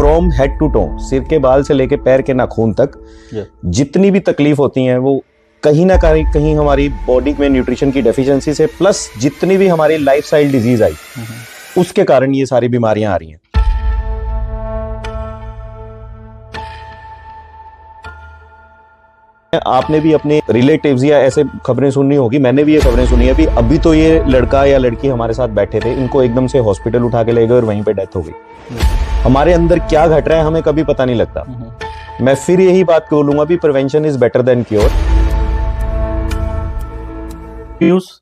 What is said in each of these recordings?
From head to to, सिर के बाल से लेके पैर के नाखून तक जितनी भी तकलीफ होती हैं वो कहीं ना कहीं हमारी बॉडी में न्यूट्रिशन की डेफिशिएंसी से, प्लस जितनी भी हमारी लाइफस्टाइल डिजीज आई उसके कारण ये सारी बीमारियां आ रही हैं। आपने भी अपने रिलेटिव्स या ऐसे खबरें सुननी होगी, मैंने भी ये खबरें सुनी है। अभी तो ये लड़का या लड़की हमारे साथ बैठे थे, इनको एकदम से हॉस्पिटल उठा के ले गए और वहीं पे डेथ हो गई। हमारे अंदर क्या घट रहा है हमें कभी पता नहीं लगता। मैं फिर यही बात बोलूंगा भी prevention is better than cure.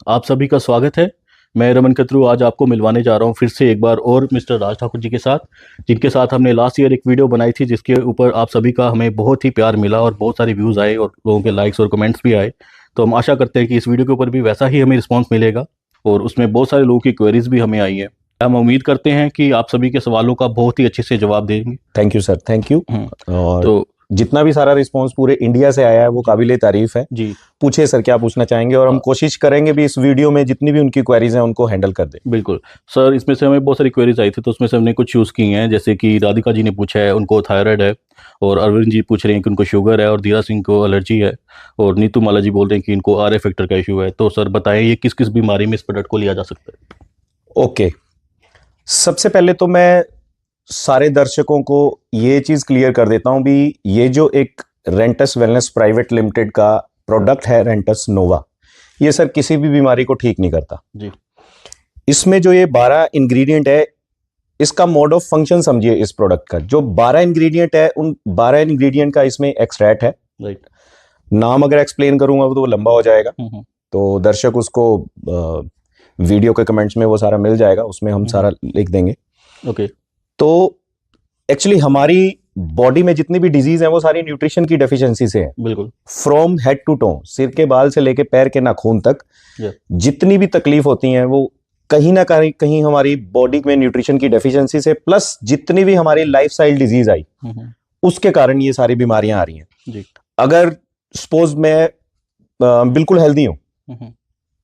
आप सभी का स्वागत है। मैं रमन कतरू आज आपको मिलवाने जा रहा हूं फिर से एक बार और मिस्टर राज ठाकुर जी के साथ, जिनके साथ हमने लास्ट ईयर एक वीडियो बनाई थी जिसके ऊपर आप सभी का हमें बहुत ही प्यार मिला और बहुत सारे व्यूज़ आए और लोगों के लाइक्स और कमेंट्स भी आए। तो हम आशा करते हैं कि इस वीडियो के ऊपर भी वैसा ही हमें रिस्पॉन्स मिलेगा और उसमें बहुत सारे लोगों की क्वेरीज भी हमें आई है। हम उम्मीद करते हैं कि आप सभी के सवालों का बहुत ही अच्छे से जवाब देंगे। Thank you sir, thank you. और तो जितना भी सारा रिस्पांस पूरे इंडिया से आया है वो काबिले तारीफ है जी। पूछे सर क्या पूछना चाहेंगे और हम कोशिश करेंगे भी इस वीडियो में जितनी भी उनकी क्वेरीज हैं उनको हैंडल कर दें। बिल्कुल सर, इसमें से हमें बहुत सारी क्वेरीज आई थी तो उसमें से हमने कुछ चूज की हैं, जैसे कि राधिका जी ने पूछा है उनको थायराइड है, और अरविंद जी पूछ रहे हैं कि उनको शुगर है, और धीरा सिंह को एलर्जी है, और नीतू माला जी बोल रहे हैं कि इनको आर फैक्टर का इशू है। तो सर बताएं ये किस किस बीमारी में इस प्रोडक्ट को लिया जा सकता है? ओके, सबसे पहले तो मैं सारे दर्शकों को ये चीज क्लियर कर देता हूं भी ये जो एक रेंटस वेलनेस प्राइवेट लिमिटेड का प्रोडक्ट है रेंटस नोवा, ये सर किसी भी बीमारी को ठीक नहीं करता जी। इसमें जो ये 12 इंग्रेडिएंट है, इसका मोड ऑफ फंक्शन समझिए। इस प्रोडक्ट का जो 12 इंग्रेडिएंट है, उन 12 इंग्रेडिएंट का इसमें एक्सट्रैक्ट है। राइट, नाम अगर एक्सप्लेन करूंगा तो वो लंबा हो जाएगा, तो दर्शक उसको वीडियो के कमेंट्स में वो सारा मिल जाएगा, उसमें हम सारा लिख देंगे। ओके, तो एक्चुअली हमारी बॉडी में जितनी भी डिजीज है वो सारी न्यूट्रिशन की डेफिशिएंसी से है। बिल्कुल, फ्रॉम हेड टू टो, सिर के बाल से लेके पैर के नाखून तक जितनी भी तकलीफ होती हैं वो कहीं ना कहीं हमारी बॉडी में न्यूट्रिशन की डेफिशिएंसी से, प्लस जितनी भी हमारी लाइफस्टाइल डिजीज आई उसके कारण ये सारी बीमारियां आ रही हैं जी। अगर सपोज मैं बिल्कुल हेल्दी हूं,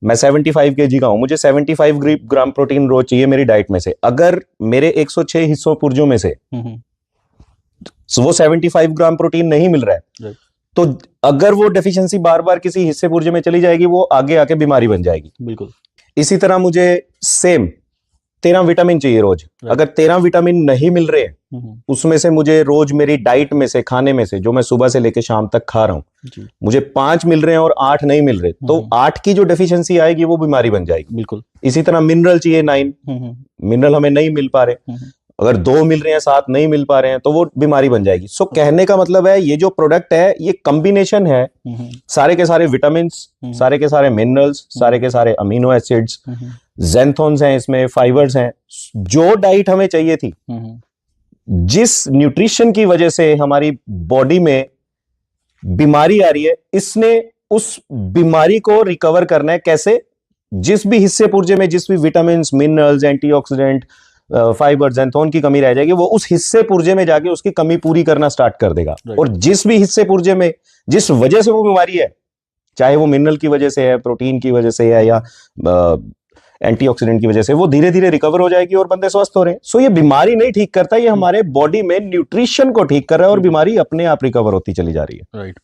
मैं 75 kg का हूं, मुझे 75 ग्राम प्रोटीन रोज चाहिए मेरी डाइट में से। अगर मेरे 106 हिस्सों पुर्जों में से वो 75 ग्राम प्रोटीन नहीं मिल रहा है, तो अगर वो डेफिशिएंसी बार बार किसी हिस्से पुर्जे में चली जाएगी वो आगे आके बीमारी बन जाएगी। बिल्कुल, इसी तरह मुझे सेम 13 विटामिन चाहिए रोज। अगर 13 विटामिन नहीं मिल रहे हैं उसमें से मुझे रोज मेरी डाइट में से, खाने में से, जो मैं सुबह से लेकर शाम तक खा रहा हूं, मुझे 5 मिल रहे हैं और 8 नहीं मिल रहे, तो 8 की जो डेफिशिएंसी आएगी वो बीमारी बन जाएगी। बिल्कुल, इसी तरह मिनरल चाहिए 9 मिनरल हमें नहीं मिल पा रहे, अगर 2 मिल रहे हैं 7 नहीं मिल पा रहे हैं तो वो बीमारी बन जाएगी। सो कहने का मतलब है ये जो प्रोडक्ट है ये कॉम्बिनेशन है सारे के सारे विटामिन, सारे के सारे मिनरल्स, सारे के सारे अमीनो एसिड्स, ज़ैंथोन्स हैं इसमें, फाइबर्स हैं, जो डाइट हमें चाहिए थी, जिस न्यूट्रिशन की वजह से हमारी बॉडी में बीमारी आ रही है, इसने उस बीमारी को रिकवर करना है। कैसे? जिस भी हिस्से पुर्जे में जिस भी विटामिन, मिनरल्स, एंटीऑक्सीडेंट, फाइबर, ज़ैंथोन की कमी रह जाएगी, वो उस हिस्से पुर्जे में जाके उसकी कमी पूरी करना स्टार्ट कर देगा। और जिस भी हिस्से पुर्जे में जिस वजह से वो बीमारी है, चाहे वो मिनरल की वजह से है, प्रोटीन की वजह से है, या एंटीऑक्सीडेंट की वजह से, वो धीरे धीरे रिकवर हो जाएगी और बंदे स्वस्थ हो रहे हैं। सो ये बीमारी नहीं ठीक करता, ये हमारे बॉडी में न्यूट्रिशन को ठीक कर रहा है और बीमारी अपने आप रिकवर होती चली जा रही है। राइट,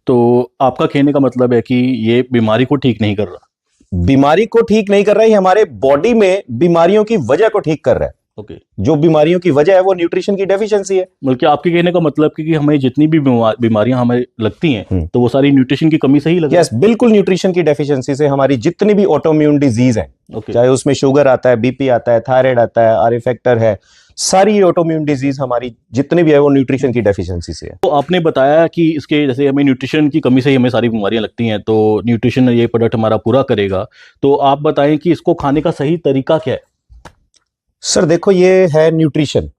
तो आपका कहने का मतलब है कि ये बीमारी को ठीक नहीं कर रहा? बीमारी को ठीक नहीं कर रहा है, हमारे बॉडी में बीमारियों की वजह को ठीक कर रहा है। ओके, जो बीमारियों की वजह है वो न्यूट्रिशन की डेफिशिएंसी है। बल्कि आपके कहने का मतलब कि हमें जितनी भी बीमारियां हमें लगती हैं तो वो सारी न्यूट्रिशन की कमी से ही लगती है? यस, बिल्कुल, न्यूट्रिशन की डेफिशिएंसी से हमारी जितनी भी ऑटोइम्यून डिजीज है, चाहे उसमें शुगर आता है, बीपी आता है, थायराइड आता है, आर फैक्टर है, सारी ऑटोइम्यून डिजीज हमारी जितनी भी है वो न्यूट्रिशन की डेफिशिएंसी से है। तो आपने बताया कि इसके जैसे हमें न्यूट्रिशन की कमी से ही हमें सारी बीमारियां लगती हैं, तो न्यूट्रिशन ये प्रोडक्ट हमारा पूरा करेगा। तो आप बताएं कि इसको खाने का सही तरीका क्या है? सर देखो, ये है न्यूट्रिशन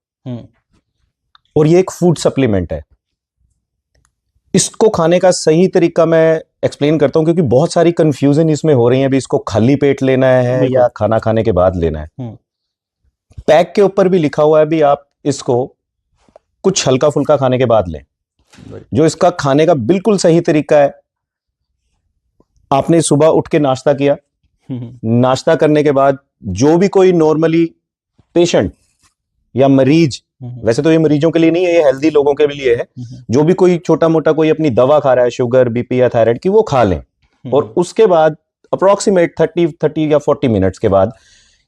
और ये एक फूड सप्लीमेंट है। इसको खाने का सही तरीका मैं एक्सप्लेन करता हूं क्योंकि बहुत सारी कंफ्यूजन इसमें हो रही है भी इसको खाली पेट लेना है या खाना खाने के बाद लेना है। पैक के ऊपर भी लिखा हुआ है भी आप इसको कुछ हल्का फुल्का खाने के बाद लें। जो इसका खाने का बिल्कुल सही तरीका है, आपने सुबह उठ के नाश्ता किया, नाश्ता करने के बाद जो भी कोई नॉर्मली पेशेंट या मरीज वैसे तो ये मरीजों के लिए नहीं है, ये हेल्दी लोगों के लिए है। जो भी कोई छोटा मोटा कोई अपनी दवा खा रहा है शुगर बीपी या थायराइड की, वो खा लें। और उसके बाद अप्रोक्सीमेट 30 या 40 मिनट्स के बाद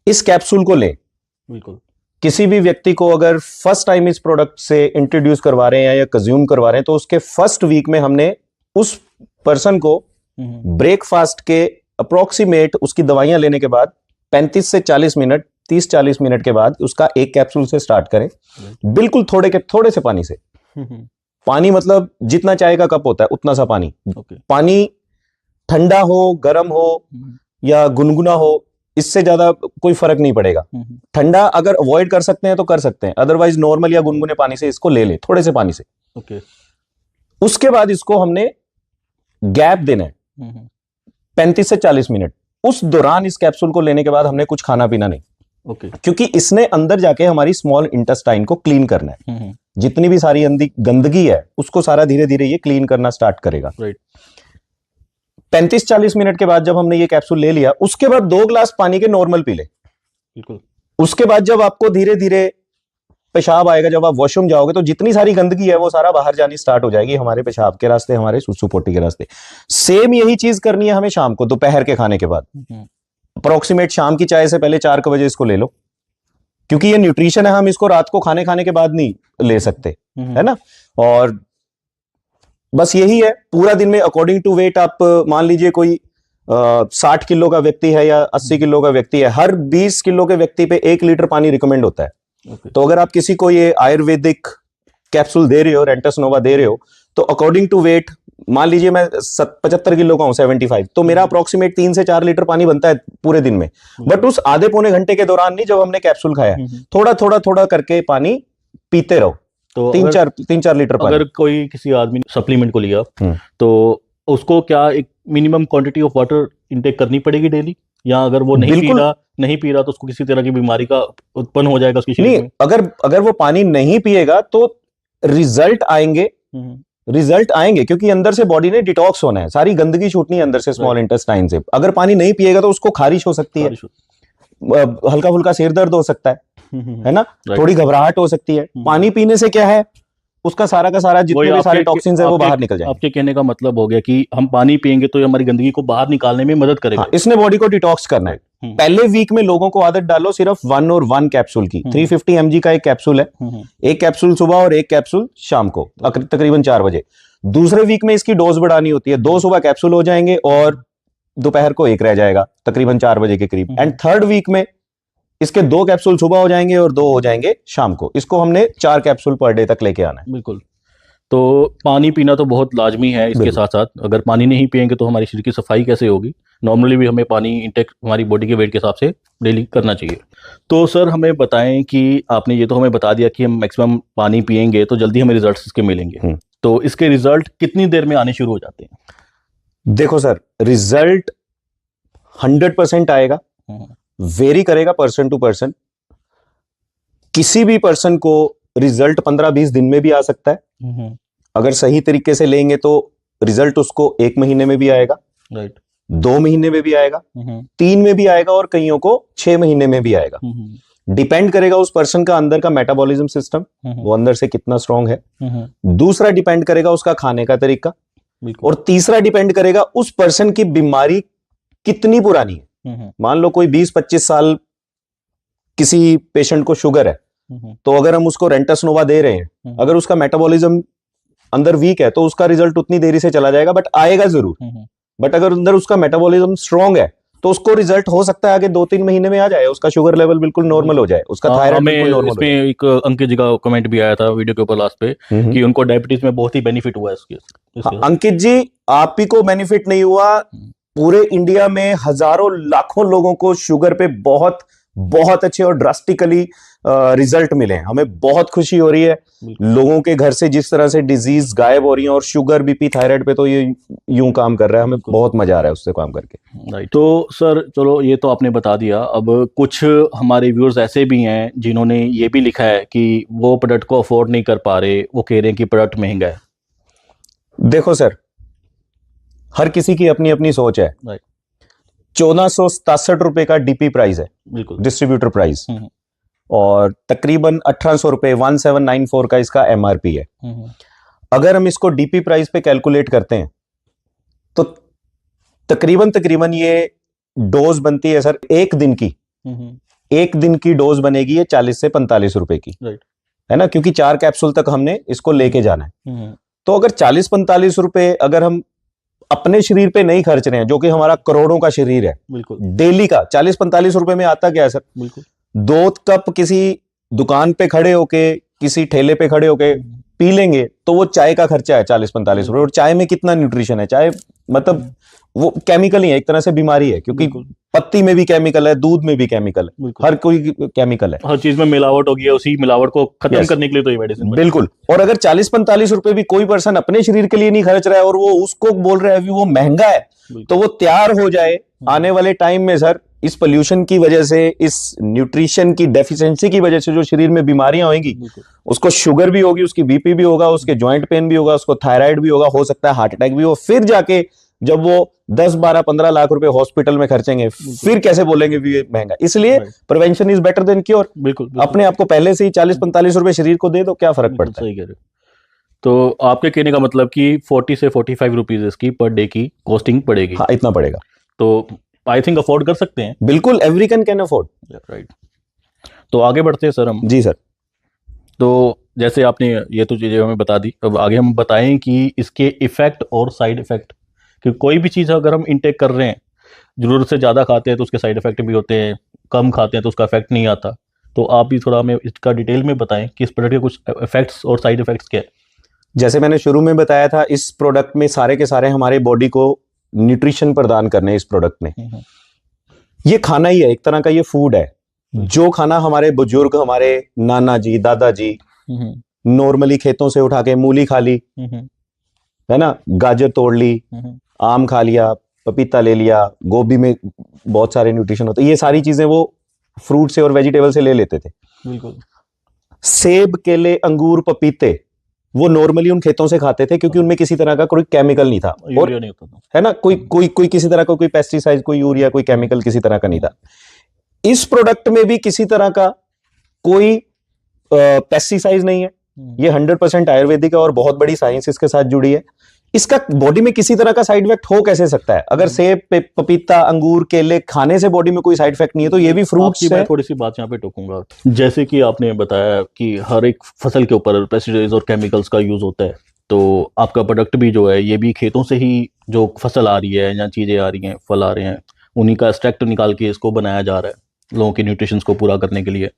इस कैप्सूल को लें। बिल्कुल। किसी भी व्यक्ति को अगर फर्स्ट टाइम इस प्रोडक्ट से इंट्रोड्यूस करवा रहे हैं या कंज्यूम करवा रहे हैं, तो उसके फर्स्ट वीक में हमने उस पर्सन को ब्रेकफास्ट के अप्रोक्सीमेट उसकी दवाइयां लेने के बाद 35 से 40 मिनट 30-40 मिनट के बाद उसका एक कैप्सूल से स्टार्ट करें। बिल्कुल थोड़े से पानी से। पानी मतलब जितना चाय का कप होता है उतना सा पानी। पानी ठंडा हो, गर्म हो या गुनगुना हो, इससे ज्यादा कोई फर्क नहीं पड़ेगा। ठंडा अगर अवॉइड कर सकते हैं तो कर सकते हैं, अदरवाइज नॉर्मल या गुनगुने पानी से इसको ले लें, थोड़े से पानी से। उसके बाद इसको हमने गैप देना है 35 से 40 मिनट। उस दौरान इस कैप्सूल को लेने के बाद हमने कुछ खाना पीना नहीं। क्योंकि इसने अंदर जाके हमारी स्मॉल इंटेस्टाइन को क्लीन करना है। जितनी भी सारी गंदगी है उसको सारा धीरे धीरे ये क्लीन करना स्टार्ट करेगा। 35-40 मिनट के बाद जब हमने ये कैप्सूल ले लिया, उसके बाद 2 ग्लास पानी के नॉर्मल पी ले। बिल्कुल। उसके बाद जब आपको धीरे धीरे पेशाब आएगा, जब आप वॉशरूम जाओगे तो जितनी सारी गंदगी है वो सारा बाहर जानी स्टार्ट हो जाएगी, हमारे पेशाब के रास्ते, हमारे सुसु पोटी के रास्ते। सेम यही चीज करनी है हमें शाम को, दोपहर के खाने के बाद। अप्रोक्सीमेट शाम की चाय से पहले 4 बजे इसको ले लो, क्योंकि ये न्यूट्रिशन है, हम इसको रात को खाने के बाद नहीं ले सकते, है ना। और बस यही है, पूरा दिन में अकॉर्डिंग टू वेट आप मान लीजिए कोई 60 किलो का व्यक्ति है या 80 किलो का व्यक्ति है, हर 20 किलो के व्यक्ति पे 1 लीटर पानी रिकमेंड होता है। तो अगर आप किसी को ये आयुर्वेदिक कैप्सूल दे रहे हो, रेंटस नोवा दे रहे हो, तो अकॉर्डिंग टू वेट, मान लीजिए मैं 75 किलो का हूं, 75, तो मेरा अप्रोक्सीमेट 3 से 4 लीटर पानी बनता है पूरे दिन में। बट उस आधे पौने घंटे के दौरान नहीं, जब हमने कैप्सूल खाया, थोड़ा करके पानी पीते रहो। तो 3-4 लीटर पानी। अगर कोई किसी आदमी ने सप्लीमेंट को लिया तो उसको क्या एक minimum quantity of water intake करनी पड़ेगी डेली, या अगर वो नहीं पी रहा तो उसको किसी तरह की बीमारी का उत्पन्न हो जाएगा उसकी शरीर में? अगर वो पानी नहीं पिएगा तो रिजल्ट आएंगे, क्योंकि अंदर से बॉडी ने डिटॉक्स होना है, सारी गंदगी छूटनी है अंदर से स्मॉल इंटेस्टाइन से। अगर पानी नहीं पिएगा तो उसको खारिश हो सकती है, हल्का फुल्का सिर दर्द हो सकता है ना, थोड़ी घबराहट हो सकती है। पानी पीने से क्या है, उसका सारा का सारा जितने भी सारे टॉक्सिन्स है वो बाहर निकल जाएंगे। आपके कहने का मतलब हो गया कि हम पानी पिएंगे तो ये हमारी गंदगी को बाहर निकालने में मदद करेगा। हाँ, इसने बॉडी को डिटॉक्स करना है। पहले वीक में लोगों को आदत डालो सिर्फ 1 कैप्सूल की। 350 mg का एक कैप्सूल है, एक कैप्सूल सुबह और एक कैप्सूल शाम को तकरीबन 4 बजे। दूसरे वीक में इसकी डोज बढ़ानी होती है, 2 सुबह कैप्सूल हो जाएंगे और दोपहर को 1 रह जाएगा तकरीबन 4 बजे के करीब। एंड थर्ड वीक में इसके 2 कैप्सूल सुबह हो जाएंगे और 2 हो जाएंगे शाम को। इसको हमने 4 कैप्सूल पर डे तक लेके आना है। बिल्कुल। तो पानी पीना तो बहुत लाजमी है। इसके साथ साथ अगर पानी नहीं पिएंगे तो हमारी शरीर की सफाई कैसे होगी? नॉर्मली भी हमें पानी इंटेक हमारी बॉडी के वेट के हिसाब से डेली करना चाहिए। तो सर हमें बताएं कि आपने ये तो हमें बता दिया कि हम मैक्सिमम पानी पिएंगे तो जल्दी हमें रिजल्ट इसके मिलेंगे, तो इसके रिजल्ट कितनी देर में आने शुरू हो जाते हैं? देखो सर, रिजल्ट 100% आएगा, वेरी करेगा पर्सन टू पर्सन। किसी भी पर्सन को रिजल्ट 15-20 दिन में भी आ सकता है। अगर सही तरीके से लेंगे तो रिजल्ट उसको 1 महीने में भी आएगा, 2 महीने में भी आएगा, 3 में भी आएगा और कईयों को 6 महीने में भी आएगा। डिपेंड करेगा उस पर्सन का अंदर का मेटाबॉलिज्म सिस्टम, वो अंदर से कितना स्ट्रांग है। दूसरा डिपेंड करेगा उसका खाने का तरीका, और तीसरा डिपेंड करेगा उस पर्सन की बीमारी कितनी पुरानी है। मान लो कोई 20-25 साल किसी पेशेंट को शुगर है, तो अगर हम उसको रेंटस नोवा दे रहे हैं, अगर उसका मेटाबॉलिज्म अंदर वीक है तो उसका रिजल्ट उतनी देरी से चला जाएगा, बट आएगा जरूर। बट अगर अंदर उसका मेटाबॉलिज्म स्ट्रांग है तो उसको रिजल्ट हो सकता है आगे 2-3 महीने में आ जाए, उसका शुगर लेवल बिल्कुल नॉर्मल हो जाए, उसका थायराइड बिल्कुल नॉर्मल हो जाए। एक अंकित जी का कमेंट भी आया था वीडियो के ऊपर लास्ट पे कि उनको डायबिटीज में बहुत ही बेनिफिट हुआ है इसके। अंकित जी, आप ही को बेनिफिट नहीं हुआ, पूरे इंडिया में हजारों लाखों लोगों को शुगर पे बहुत अच्छे और ड्रास्टिकली रिजल्ट मिले हैं। हमें बहुत खुशी हो रही है, लोगों के घर से जिस तरह से डिजीज गायब हो रही है, और शुगर बीपी थायराइड पे तो ये यूं काम कर रहा है, हमें बहुत मजा आ रहा है उससे काम करके। राइट। तो सर चलो ये तो आपने बता दिया, अब कुछ हमारे व्यूअर्स ऐसे भी हैं जिन्होंने ये भी लिखा है कि वो प्रोडक्ट को अफोर्ड नहीं कर पा रहे, वो कह रहे हैं कि प्रोडक्ट महंगा है। देखो सर, हर किसी की अपनी अपनी सोच है। 1467 रुपए का डीपी प्राइस है, बिल्कुल, डिस्ट्रीब्यूटर प्राइस। और तकरीबन 1800 रुपए 1794 का इसका एमआरपी है। अगर हम इसको डीपी प्राइस पे कैलकुलेट करते हैं तो तकरीबन ये डोज बनती है सर एक दिन की, एक दिन की डोज बनेगी ये 40 से 45 रुपए की, राइट, है ना, क्योंकि 4 कैप्सूल तक हमने इसको लेके जाना है। तो अगर 40-45 रुपए अगर हम अपने शरीर पे नहीं खर्च रहे हैं, जो कि हमारा करोड़ों का शरीर है, बिल्कुल डेली का 40-45 रुपए में आता क्या है सर? बिल्कुल 2 कप किसी दुकान पे खड़े होके, किसी ठेले पे खड़े होके पी लेंगे तो वो चाय का खर्चा है 40-45 रुपए। और चाय में कितना न्यूट्रिशन है? चाय मतलब वो केमिकल ही है, एक तरह से बीमारी है, क्योंकि पत्ती में भी केमिकल है, दूध में भी केमिकल है, हर कोई केमिकल है, हर चीज में मिलावट होगी है, उसी मिलावट को खत्म करने के लिए तो ये मेडिसिन बिल्कुल। और अगर 40-45 रुपए भी कोई पर्सन अपने शरीर के लिए नहीं खर्च रहा है और वो उसको बोल रहा है कि वो महंगा है, तो वो तैयार हो जाए आने वाले टाइम में सर, इस पोल्यूशन की वजह से, इस न्यूट्रिशन की डेफिशिएंसी की वजह से जो शरीर में बीमारियां होंगी, उसको शुगर भी होगी, उसकी बीपी भी होगा, उसके जॉइंट पेन भी होगा, उसको थायराइड भी होगा, हो सकता है हार्ट अटैक भी हो। फिर जाके जब वो 10-12-15 लाख रुपए हॉस्पिटल में खर्चेंगे, फिर कैसे बोलेंगे भी ये महंगा? इसलिए prevention is better than cure. बिल्कुल, अपने आप को पहले से ही 40-45 रुपए शरीर को दे दो, क्या फर्क पड़ता है? सही कह रहे हो। तो आपके कहने का मतलब कि 40 से 45 रुपीज इसकी पर डे की कॉस्टिंग पड़ेगी। हाँ, इतना पड़ेगा। तो आई थिंक अफोर्ड कर सकते हैं। बिल्कुल, एवरी कैन अफोर्ड। राइट। तो आगे बढ़ते हैं सर हम। जी सर। तो जैसे आपने ये तो चीज़ें हमें बता दी, अब आगे हम बताएं कि इसके इफेक्ट और साइड इफेक्ट, कि कोई भी चीज़ अगर हम इनटेक कर रहे हैं, ज़रूरत से ज़्यादा खाते हैं तो उसके साइड इफेक्ट भी होते हैं, कम खाते हैं तो उसका इफेक्ट नहीं आता। तो आप भी थोड़ा हमें इसका डिटेल में बताएं कि इस प्रोडक्ट के कुछ इफेक्ट्स और साइड इफेक्ट्स क्या है। जैसे मैंने शुरू में बताया था, इस प्रोडक्ट में सारे के सारे हमारे बॉडी को न्यूट्रिशन प्रदान करने हैं। इस प्रोडक्ट में ये खाना ही है, एक तरह का ये फूड है, जो खाना हमारे बुजुर्ग, हमारे नाना जी, दादाजी नॉर्मली खेतों से उठा के मूली खा ली, है ना, गाजर तोड़ ली, आम खा लिया, पपीता ले लिया, गोभी में बहुत सारे न्यूट्रिशन होते हैं, ये सारी चीजें वो फ्रूट से और वेजिटेबल से ले लेते थे। बिल्कुल। सेब, केले, अंगूर, पपीते वो नॉर्मली उन खेतों से खाते थे, क्योंकि उनमें किसी तरह का कोई केमिकल नहीं था, और नहीं होता था, है ना, कोई किसी तरह का कोई पेस्टिसाइड, कोई यूरिया, कोई केमिकल किसी तरह का नहीं था। इस प्रोडक्ट में भी किसी तरह का कोई पेस्टिसाइड नहीं है। ये 100% आयुर्वेदिक है और बहुत बड़ी साइंस इसके साथ जुड़ी है। इसका बॉडी में किसी तरह का साइड इफेक्ट हो कैसे सकता है? अगर सेब, पपीता, अंगूर, केले खाने से बॉडी में कोई साइड इफेक्ट नहीं है, तो ये भी फ्रूट्स है। मैं थोड़ी सी बात यहाँ पे टोकूंगा। जैसे कि आपने बताया कि हर एक फसल के ऊपर पेस्टिसाइड्स और केमिकल्स का यूज होता है, तो आपका प्रोडक्ट भी जो है ये भी खेतों से ही जो फसल आ रही है या चीजें आ रही हैं, फल आ रहे हैं, उन्हीं का एक्सट्रैक्ट निकाल के इसको बनाया जा रहा है लोगों के न्यूट्रिशंस को पूरा करने के लिए।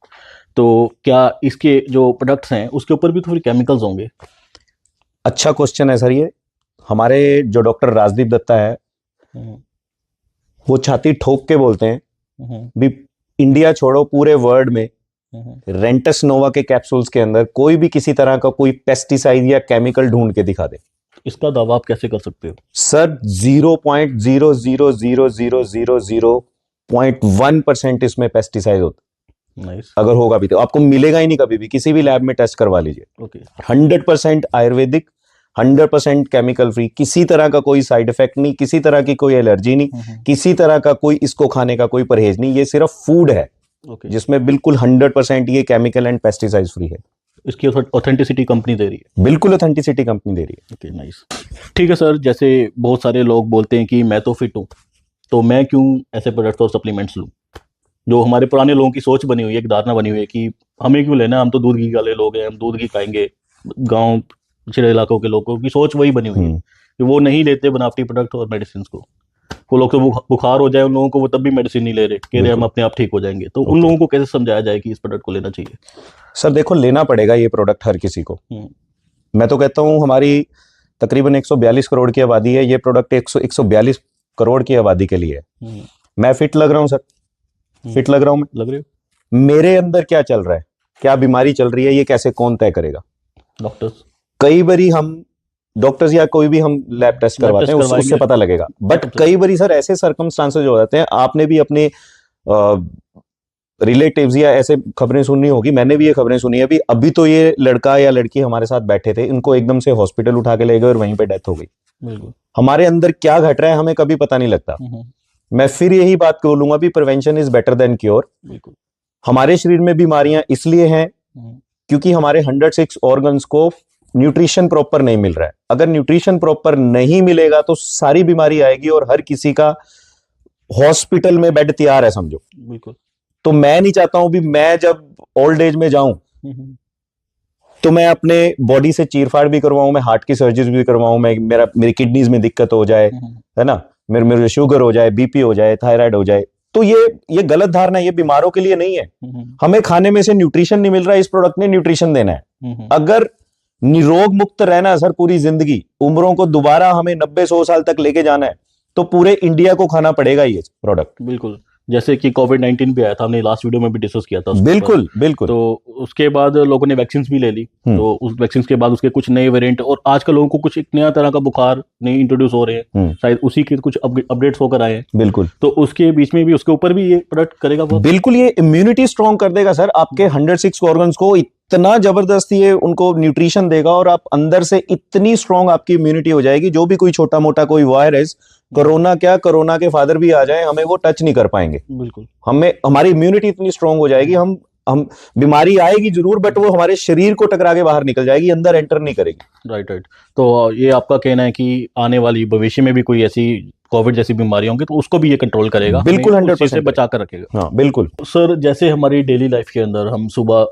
तो क्या इसके जो प्रोडक्ट्स हैं उसके ऊपर भी थोड़ी केमिकल्स होंगे? अच्छा क्वेश्चन है सर ये। हमारे जो डॉक्टर राजदीप दत्ता है, वो छाती ठोक के बोलते हैं भी इंडिया छोड़ो, पूरे वर्ल्ड में रेंटस नोवा के कैप्सूल्स के अंदर कोई भी किसी तरह का कोई पेस्टिसाइड या केमिकल ढूंढ के दिखा दे। इसका दावा आप कैसे कर सकते हो? सर 0.0000001% इसमें पेस्टिसाइड होता। नाइस। अगर होगा भी तो आपको मिलेगा ही नहीं कभी भी, किसी भी लैब में टेस्ट करवा लीजिए। ओके। 100% आयुर्वेदिक, 100% केमिकल फ्री, किसी तरह का कोई साइड इफेक्ट नहीं, किसी तरह की कोई एलर्जी नहीं, किसी तरह का कोई इसको खाने का कोई परहेज नहीं। ये सिर्फ फूड है जिसमें बिल्कुल 100% ये केमिकल एंड पेस्टिसाइड फ्री है। इसकी ऑथेंटिसिटी कंपनी दे रही है? बिल्कुल ऑथेंटिसिटी कंपनी दे रही है। Okay, nice. ठीक है सर, जैसे बहुत सारे लोग बोलते हैं कि मैं तो फिट हूँ, तो मैं क्यों ऐसे प्रोडक्ट्स और सप्लीमेंट्स लूँ? जो हमारे पुराने लोगों की सोच बनी हुई है, एक धारणा बनी हुई है कि हमें क्यों लेना, हम तो दूध घी वाले लोग हैं, हम दूध घी खाएंगे। गांव पिछड़े इलाकों के लोगों की सोच वही बनी हुई है कि वो नहीं लेते बनावटी प्रोडक्ट और मेडिसिन को। वो लोग तो बुखार हो जाए उन लोगों को, वो तब भी मेडिसिन नहीं ले रहे, कह रहे हम अपने आप ठीक हो जाएंगे। तो उन लोगों को कैसे समझाया जाए कि इस प्रोडक्ट को लेना चाहिए? सर देखो, लेना पड़ेगा ये प्रोडक्ट हर किसी को। मैं तो कहता हूँ हमारी तकरीबन 142 करोड़ की आबादी है, ये प्रोडक्ट 142 करोड़ की आबादी के लिए है। मैं फिट लग रहा हूँ सर, फिट लग रहा हूँ मैं, लग रहे हो? मेरे अंदर क्या चल रहा है, क्या बीमारी चल रही है, ये कैसे कौन तय करेगा? डॉक्टर्स। कई बारी हम डॉक्टर्स या कोई भी हम लैब टेस्ट करवाते हैं, उससे पता लगेगा। बट कई बारी सर ऐसे सर्कमस्टांसेस हो जाते हैं, आपने भी अपने रिलेटिव्स या ऐसे खबरें सुननी होगी, मैंने भी ये खबरें सुनी है। अभी तो ये लड़का या लड़की हमारे साथ बैठे थे, इनको एकदम से हॉस्पिटल उठा के ले गए और वहीं पे डेथ हो गई। हमारे अंदर क्या घट रहा है हमें कभी पता नहीं लगता। मैं फिर यही बात बोलूंगा भी, prevention is better than cure. हमारे शरीर में बीमारियां इसलिए हैं क्योंकि हमारे 106 ऑर्गन्स को न्यूट्रिशन प्रॉपर नहीं मिल रहा है। अगर न्यूट्रिशन प्रॉपर नहीं मिलेगा तो सारी बीमारी आएगी और हर किसी का हॉस्पिटल में बेड तैयार है, समझो। बिल्कुल। तो मैं नहीं चाहता हूं भी मैं जब ओल्ड एज में जाऊं तो मैं अपने बॉडी से चीरफाड़ भी करवाऊं, मैं हार्ट की सर्जरी भी करवाऊं, मैं मेरी किडनीज में दिक्कत हो जाए, है ना, मेरे शुगर हो जाए, बीपी हो जाए, थायराइड हो जाए। तो ये गलत धारणा है, ये बीमारों के लिए नहीं है। हमें खाने में से न्यूट्रिशन नहीं मिल रहा है, इस प्रोडक्ट ने न्यूट्रिशन देना है। अगर निरोग मुक्त रहना है सर पूरी जिंदगी, उम्रों को दोबारा हमें 90-100 साल तक लेके जाना है, तो पूरे इंडिया को खाना पड़ेगा ये प्रोडक्ट। बिल्कुल। जैसे कि कोविड-19 भी आया था, हमने लास्ट वीडियो में भी डिस्कस किया था। बिल्कुल बिल्कुल। तो उसके बाद लोगों ने वैक्सीन भी ले ली, तो उस वैक्सीन के बाद उसके कुछ नए वेरिएंट, और आजकल लोगों को कुछ एक नया तरह का बुखार नहीं इंट्रोड्यूस हो रहे हैं, शायद उसी के कुछ अपडेट्स होकर आए हैं। बिल्कुल। तो उसके बीच में भी उसके ऊपर भी ये प्रोडक्ट करेगा वो? बिल्कुल, ये इम्यूनिटी स्ट्रॉन्ग कर देगा सर, आपके 106 ऑर्गन्स को इतना जबरदस्त ये उनको न्यूट्रिशन देगा, और आप अंदर से इतनी स्ट्रॉन्ग आपकी इम्यूनिटी हो जाएगी, जो भी कोई छोटा मोटा कोई वायरस, कोरोना क्या, कोरोना के फादर भी आ जाए, हमें वो टच नहीं कर पाएंगे। बिल्कुल। हमारी इम्यूनिटी इतनी स्ट्रांग हो जाएगी, हम बीमारी आएगी जरूर, बट वो हमारे शरीर को टकरा के बाहर निकल जाएगी, अंदर एंटर नहीं करेगी। राइट। तो ये आपका कहना है कि आने वाली भविष्य में भी कोई ऐसी कोविड जैसी बीमारी होंगी तो उसको भी ये कंट्रोल करेगा, बिल्कुल, 100% से बचा कर रखेगा। हाँ बिल्कुल। सर, जैसे हमारी डेली लाइफ के अंदर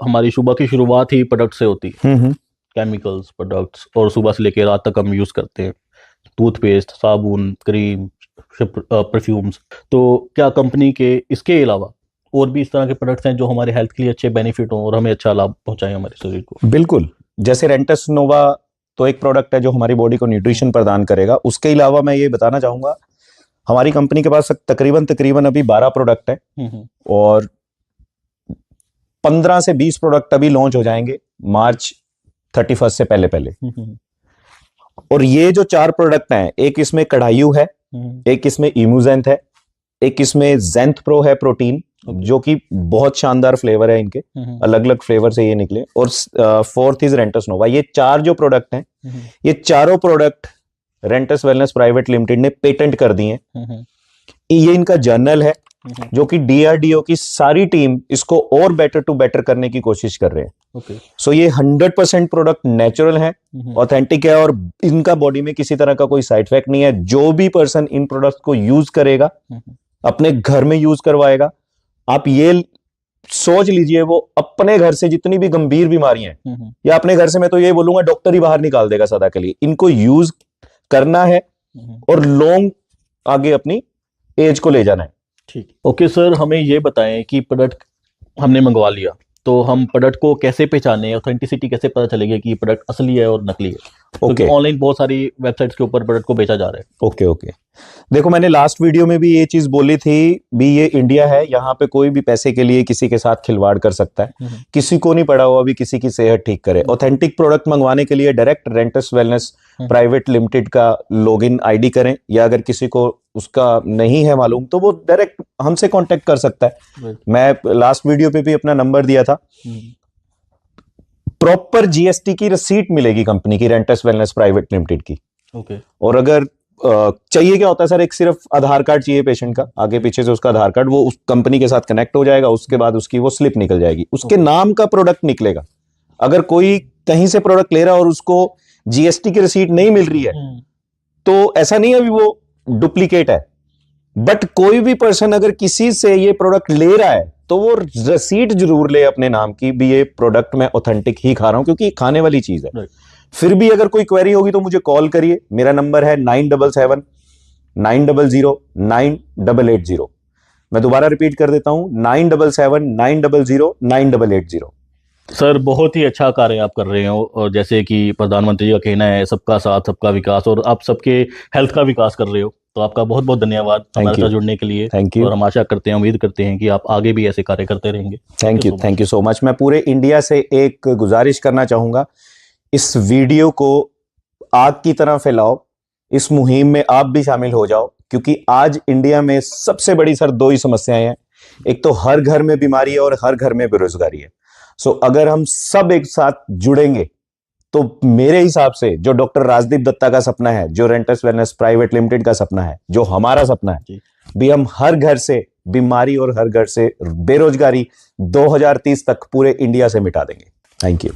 हमारी सुबह की शुरुआत ही प्रोडक्ट से होती है, केमिकल्स प्रोडक्ट्स, और सुबह से लेकर रात तक हम यूज करते हैं टूथपेस्ट, साबुन, क्रीम, परफ्यूम्स। तो क्या कंपनी के इसके अलावा और भी इस तरह के प्रोडक्ट्स हैं जो हमारे हेल्थ के लिए अच्छे बेनिफिट हों और हमें अच्छा लाभ पहुंचाएं हमारे शरीर को? बिल्कुल। जैसे रेंटस नोवा तो एक प्रोडक्ट है जो हमारी बॉडी को न्यूट्रिशन प्रदान करेगा। उसके अलावा मैं ये बताना चाहूंगा, हमारी कंपनी के पास तकरीबन अभी 12 प्रोडक्ट है, और 15 से 20 प्रोडक्ट अभी लॉन्च हो जाएंगे मार्च 31 से पहले। और ये जो 4 प्रोडक्ट हैं, एक इसमें कढ़ायु है, एक इसमें इमूजेंथ है, एक इसमें जेंथ प्रो है प्रोटीन, जो कि बहुत शानदार फ्लेवर है इनके, अलग अलग फ्लेवर से ये निकले, और 4th इज रेंटस नोवा। ये 4 जो प्रोडक्ट हैं, ये चारों प्रोडक्ट रेंटस वेलनेस प्राइवेट लिमिटेड ने पेटेंट कर दिए हैं। ये इनका जर्नल है, जो कि DRDO की सारी टीम इसको और बेटर टू बेटर करने की कोशिश कर रहे हैं। सो ये 100% प्रोडक्ट नेचुरल है, ऑथेंटिक है, और इनका बॉडी में किसी तरह का कोई साइड इफेक्ट नहीं है। जो भी पर्सन इन प्रोडक्ट को यूज करेगा, अपने घर में यूज करवाएगा, आप ये सोच लीजिए वो अपने घर से जितनी भी गंभीर बीमारियां हैं, या अपने घर से, मैं तो ये बोलूंगा डॉक्टर ही बाहर निकाल देगा सदा के लिए। इनको यूज करना है और लॉन्ग आगे अपनी एज को ले जाना है। ठीक। ओके सर, हमें ये बताएं कि प्रोडक्ट हमने मंगवा लिया तो हम प्रोडक्ट को कैसे पहचाने, ऑथेंटिसिटी कैसे पता चलेगी कि प्रोडक्ट असली है और नकली है? क्योंकि ऑनलाइन बहुत सारी वेबसाइट्स के ऊपर प्रोडक्ट को बेचा जा रहा है। ओके। देखो, मैंने लास्ट वीडियो में भी ये चीज बोली थी भी, ये इंडिया है, यहाँ पे कोई भी पैसे के लिए किसी के साथ खिलवाड़ कर सकता है। किसी को नहीं पड़ा हुआ अभी किसी की सेहत ठीक करे। ऑथेंटिक प्रोडक्ट मंगवाने के लिए डायरेक्ट रेंटस वेलनेस प्राइवेट लिमिटेड का लॉगिन आईडी करें, या अगर किसी को उसका नहीं है मालूम तो वो डायरेक्ट हमसे कांटेक्ट कर सकता है। मैं लास्ट वीडियो पे भी अपना नंबर दिया था। प्रॉपर GST की रसीट मिलेगी कंपनी की, रेंटस वेलनेस प्राइवेट लिमिटेड की। और अगर चाहिए, क्या होता है सर, एक सिर्फ आधार कार्ड चाहिए पेशेंट का, आगे पीछे से उसका आधार कार्ड, वो उस कंपनी के साथ कनेक्ट हो जाएगा, उसके बाद उसकी वो स्लिप निकल जाएगी, उसके नाम का प्रोडक्ट निकलेगा। अगर कोई कहीं से प्रोडक्ट ले रहा है और उसको GST की रसीट नहीं मिल रही है, तो ऐसा नहीं है अभी वो डुप्लीकेट है। बट कोई भी पर्सन अगर किसी से ये प्रोडक्ट ले रहा है तो वो रसीट जरूर ले अपने नाम की, भी ये प्रोडक्ट मैं ऑथेंटिक ही खा रहा हूं, क्योंकि खाने वाली चीज है। फिर भी अगर कोई क्वेरी होगी तो मुझे कॉल करिए, मेरा नंबर है 977 900 9880। मैं दोबारा रिपीट कर देता हूं, 977 900 9880। सर, बहुत ही अच्छा कार्य आप कर रहे हो, और जैसे कि प्रधानमंत्री का कहना है सबका साथ सबका विकास, और आप सबके हेल्थ का विकास कर रहे हो, तो आपका बहुत बहुत धन्यवाद हमारे साथ जुड़ने के लिए। Thank you. और हम आशा करते हैं, उम्मीद करते हैं कि आप आगे भी ऐसे कार्य करते रहेंगे। Thank you so much. मैं पूरे इंडिया से एक गुजारिश करना चाहूंगा, इस वीडियो को आग की तरह फैलाओ, इस मुहिम में आप भी शामिल हो जाओ, क्योंकि आज इंडिया में सबसे बड़ी सर 2 ही समस्याएं हैं। एक तो हर घर में बीमारी है और हर घर में बेरोजगारी है। सो अगर हम सब एक साथ जुड़ेंगे तो मेरे हिसाब से जो डॉक्टर राजदीप दत्ता का सपना है, जो रेंटस वेलनेस प्राइवेट लिमिटेड का सपना है, जो हमारा सपना है, भी हम हर घर से बीमारी और हर घर से बेरोजगारी 2030 तक पूरे इंडिया से मिटा देंगे। Thank you.